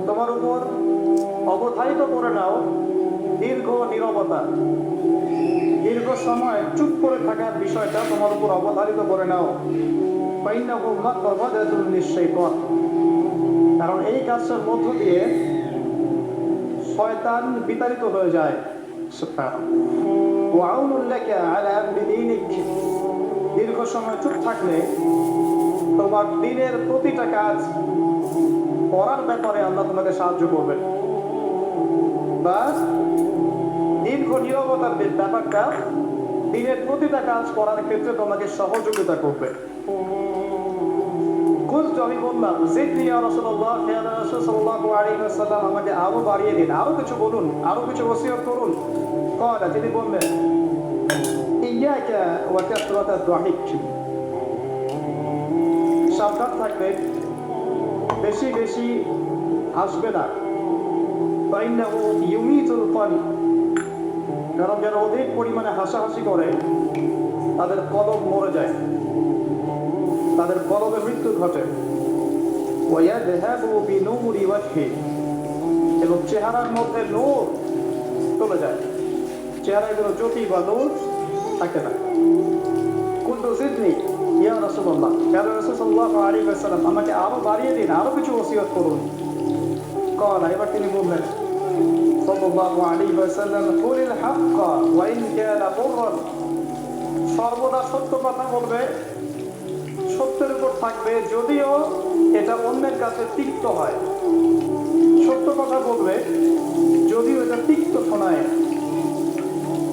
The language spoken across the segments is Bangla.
তোমার উপর অবধারিত করে নাও দীর্ঘ নীরবতা, দীর্ঘ সময় চুপ করে থাকার বিষয়টা তোমার উপর অবধারিত করে নাও। কারণ এই কাজটার মধ্য দিয়ে শয়তান বিতাড়িত হয়ে যায়। দীর্ঘ সময় চুপ থাকলে তোমার দিনের প্রতিটা কাজ করার ব্যাপারে আল্লাহ তোমাকে সাহায্য করবে। বা দীর্ঘ নীরবতার ব্যাপারটা দিনের প্রতিটা কাজ করার ক্ষেত্রে তোমাকে সহযোগিতা করবে। আমি বললাম আমাকে আরো বাড়িয়ে দিন, আরো কিছু বলুন, আরো কিছু ওসিয়ত করুন। তিনি বললেন সাবধান থাকবে, বেশি বেশি হাসবে না। কারণ যারা অধিক পরিমাণে হাসাহাসি করে তাদের কলব মরে যায়, তাদের কলবে মৃত্যু ঘটে। এবং চেহারার মধ্যে নূর চলে যায়, চেহারায় কোনো জ্যোতি বা নূর থাকে না। কুনতু জিদনি ইয়া রাসূলুল্লাহ, ইয়া রাসূল সাল্লাল্লাহু আলাইহি ওয়াসাল্লাম, আমাকে আরো বাড়িয়ে দিন, আরো কিছু ওসিয়ত করুন। এবার তিনি বললেন সাল্লাল্লাহু আলাইহি ওয়াসাল্লাম, কুলিল হাক্কা ওয়া ইন কানা মুররান, সর্বদা সত্য কথা বলবে, সত্যের উপর থাকবে যদিও এটা অন্যের কাছে তিক্ত হয়। সত্য কথা বলবে যদিও এটা তিক্ত শোনায়।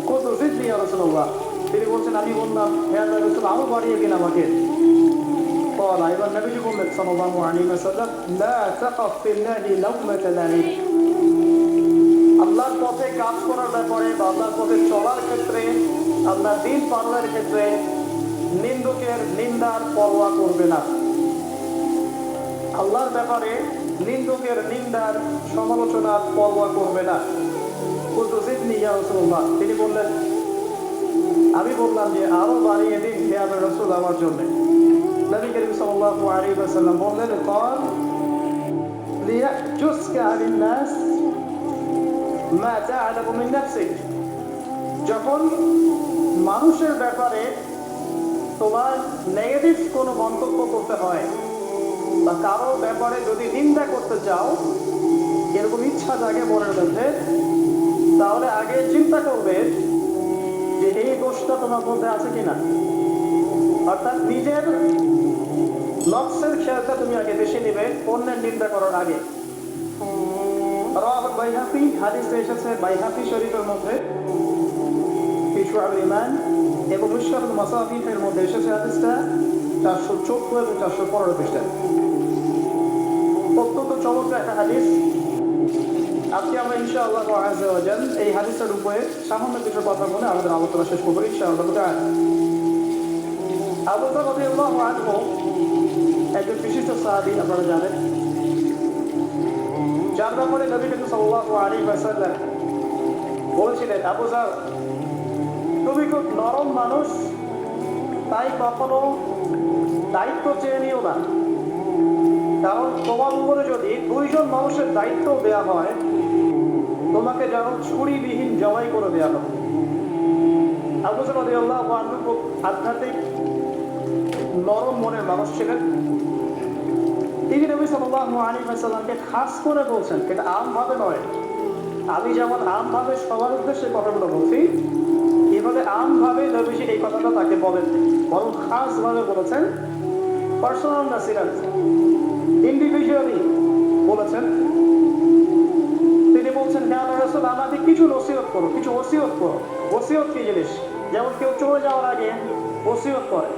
কত জিদনি ইয়া রাসূলুল্লাহ, তিনি বলছেন আমি বললাম হে আল্লাহর রাসূল আরো বাড়িয়ে দিন আমাকে। এবার নবীজি বললেন সাল্লাল্লাহু আলাইহি ওয়াসাল্লাম, লা তাখাফ ফিল্লাহি লাওমাতা লাইম, আল্লাহর পথে কাজ করার ব্যাপারে বা আল্লাহর পথে চলার ক্ষেত্রে, আল্লাহর দ্বীন পালনের ক্ষেত্রে নিন্দুকের নিন্দার পরোয়া করবে না। আল্লাহর ব্যাপারে নিন্দুকের নিন্দার সমালোচনার পরোয়া করবে না। কুনতু জিদনি ইয়া রাসূলুল্লাহ, তিনি বললেন আমি বললাম যে আরো বাড়িয়ে দিন হে আল্লাহর রাসূল আমার জন্য। নবী করিম সাল্লাল্লাহু আলাইহি ওয়াসাল্লাম বললেন قال ليحجزك عن الناس ما تعلم من نفسك, যখন মানুষের ব্যাপারে তোমার নেগেটিভ কোনো মন্তব্য করতে হয় বা কারো ব্যাপারে যদি নিন্দা করতে চাও, এরকম ইচ্ছা জাগে মনের মধ্যে, তাহলে আগে চিন্তা করবে যে এই দোষটা তোমার মধ্যে আছে কিনা। অর্থাৎ নিজের নফসের খেয়ালটা তুমি আগে বেশি নেবে অন্যের নিন্দা করার আগে। রাওয়াহুল বাইহাকি, হাদিসে এসেছে বাইহাকি শরীফের মধ্যে কিতাবুল ঈমান এবং মিশকাতুল মাসাবিহের মধ্যে এসেছে হাদিসটা 414 এবং 415 পৃষ্ঠায়। অত্যন্ত চমৎকার একটা হাদিস। আজকে আমরা ইনশাআল্লাহ আযজা ওয়া জাল এই হাদিসের উপরে সামান্য কিছু কথা বলে আমাদের আলোচনা শেষ করব ইনশাআল্লাহ। আবু যর রাদিয়াল্লাহু আনহু একজন বিশিষ্ট সাহাবী, আপনারা জানেন, যার ব্যাপারে নবী করিম সাল্লাল্লাহু আলাইহি ওয়াসাল্লাম বলেছিলেন, আবু যর তুমি খুব নরম মানুষ, তাই কখনো দায়িত্ব চেয়ে নিও না, কারণ তোমার উপরে যদি 2 জন মানুষের দায়িত্ব দেওয়া হয় তোমাকে যেন ছুরিবিহীন জবাই করে দেওয়া হবে। আবু যর রাদিয়াল্লাহু আনহু খুব আধ্যাত্মিক নরম মনের মানুষ ছিলেন। তিনি নবী সাল্লাল্লাহু আলাইহি ওয়াসাল্লামকে খাস করে বলছেন, এটা আমভাবে নয়, আমি যেমন আমভাবে সবার উদ্দেশ্যে কথাগুলো বলছি এভাবে আমভাবে নবীজি এই কথাটা তাকে বলেন, বরং খাসভাবে বলেছেন, পার্সোনাল নাসিরাত, ইন্ডিভিজুয়ালি বলেছেন। তিনি বলছেন হে আল্লাহর রাসূল আমাকে কিছু নসিহত করো, কিছু ওসিয়ত করো। ওসিয়ত কি জিনিস? যেমন কেউ চলে যাওয়ার আগে ওসিয়ত করে,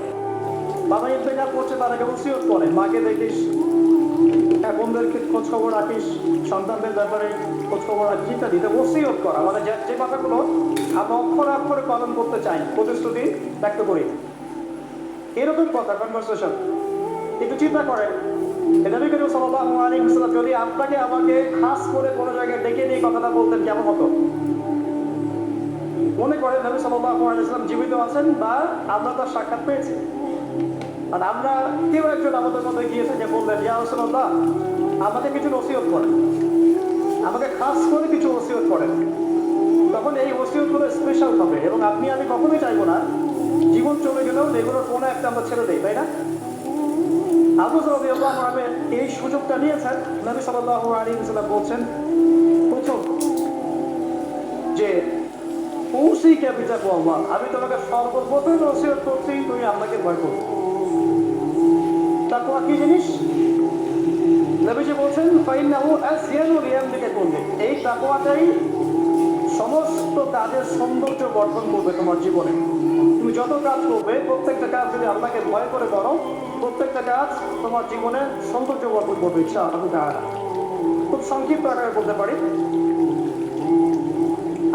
বাবা ইন্তেকাল করছে তার আগে ওসিয়ত করে, মাকে দেখিস, বোনদেরকে খোঁজ খবর রাখিস, সন্তানদের ব্যাপারে খোঁজ খবর রাখিস ইত্যাদি। ওসিয়ত করা মানে যে কথাগুলো আমরা অক্ষরে অক্ষরে পালন করতে চাই, প্রতিশ্রুতি ব্যক্ত করি, এরকম কথা কনভারসেশন। একটু চিন্তা করেন, নবী করিম সাল্লাল্লাহু আলাইহি ওয়াসাল্লাম যদি আপনাকে আমাকে খাস করে কোনো জায়গায় ডেকে নিয়ে কথাটা বলতেন কেমন হতো? মনে করেন নবী সাল্লাল্লাহু আলাইহি ওয়াসাল্লাম জীবিত আছেন বা আমরা তার সাক্ষাৎ পেয়েছি, আর আমরা কেউ একজন আমাদের মধ্যে গিয়েছে যে বললেন ইয়া রাসূলুল্লাহ আমাকে কিছু ওসিয়ত করেন, আমাকে খাস করে কিছু ওসিয়ত করেন, তখন এই ওসিয়তগুলো স্পেশাল হবে এবং আপনি আমি কখনোই চাইবো না জীবন চলে গেলেও এগুলোর কোনো একটা আমরা ছেড়ে দিই, তাই না? আবু যর রাদিয়াল্লাহু আনহু এই সুযোগটা নিয়েছেন। নবী সাল্লাল্লাহু আলাইহি ওয়াসাল্লাম বলছেন প্রথম যে উসিকা বিতাকওয়াল্লাহ, আমি তোমাকে সর্বপ্রথম ওসিয়ত করছি তুমি আল্লাহকে ভয় করো। তাকওয়া কি জিনিস? নবীজি বলছেন ফাইন্নাহু আসয়ানু লিয়ামলিকা কুল্লি, এই তাকওয়াটাই সমস্ত কাজের সৌন্দর্য গঠন করবে তোমার জীবনে। তুমি যত কাজ করবে প্রত্যেকটা কাজ যদি আল্লাহকে ভয় করে করো, প্রত্যেকটা কাজ তোমার জীবনে সৌন্দর্য গঠন করবে ইনশাআল্লাহ তাআলা। খুব সংক্ষিপ্ত আকারে বলতে পারি,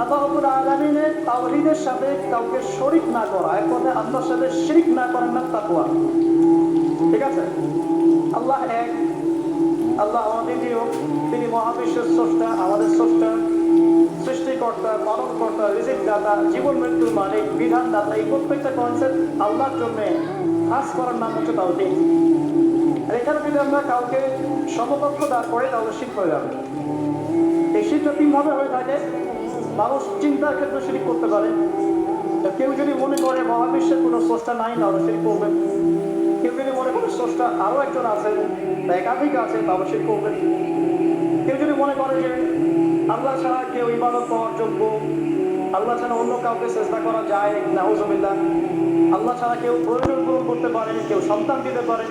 আল্লাহ রাব্বুল আলামিনের তাওহীদের সাথে কাউকে শরীক না করা, এক কথায় আল্লাহর সাথে শিরক না করার নাম তাকওয়া। ঠিক আছে? আল্লাহ এক, আল্লাহ অদ্বিতীয়, তিনি মহাবিশ্বের স্রষ্টা, আমাদের স্রষ্টা, সৃষ্টিকর্তা, পালনকর্তা, রিজিক দাতা, জীবন মৃত্যুর মালিক, বিধান দাতা। এই প্রত্যেকটা কনসেপ্ট আল্লাহর জন্য খাস করার নাম হচ্ছে তাওহীদ। আর এখানে যদি আমরা কাউকে সমকক্ষ দাঁড় করে তাহলে শিরক হয়ে যাবে। এই শিরকটা তিনভাবে হয়ে থাকে। মানুষ চিন্তার ক্ষেত্রে শিরক করতে পারে। কেউ যদি মনে করে মহাবিশ্বের কোনো স্রষ্টা নাই তাহলে শিরক করবেন। কেউ যদি মনে করে স্রষ্টা আরও একজন আছেন বা একাধিক আছে তাহলে শিরক করবেন। কেউ যদি মনে করে যে আল্লাহ ছাড়া কেউ ইবাদত করার যোগ্য, আল্লাহ ছাড়া অন্য কাউকে চেষ্টা করা যায়, নাউজুবিল্লাহ, আল্লাহ ছাড়া কেউ প্রয়োজন পূরণ করতে পারে, কেউ সন্তান দিতে পারে,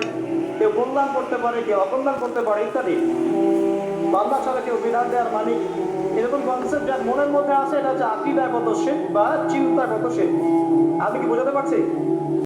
কেউ কল্যাণ করতে পারে, কেউ অকল্যাণ করতে পারে ইত্যাদি, আল্লাহ ছাড়া কেউ বিধান দেওয়ার মালিক, এরকম কনসেপ্ট যার মনের মধ্যে আছে এটা হচ্ছে আকীদাগত শিরক বা চিন্তাগত শিরক। আমি কি বোঝাতে পারছি?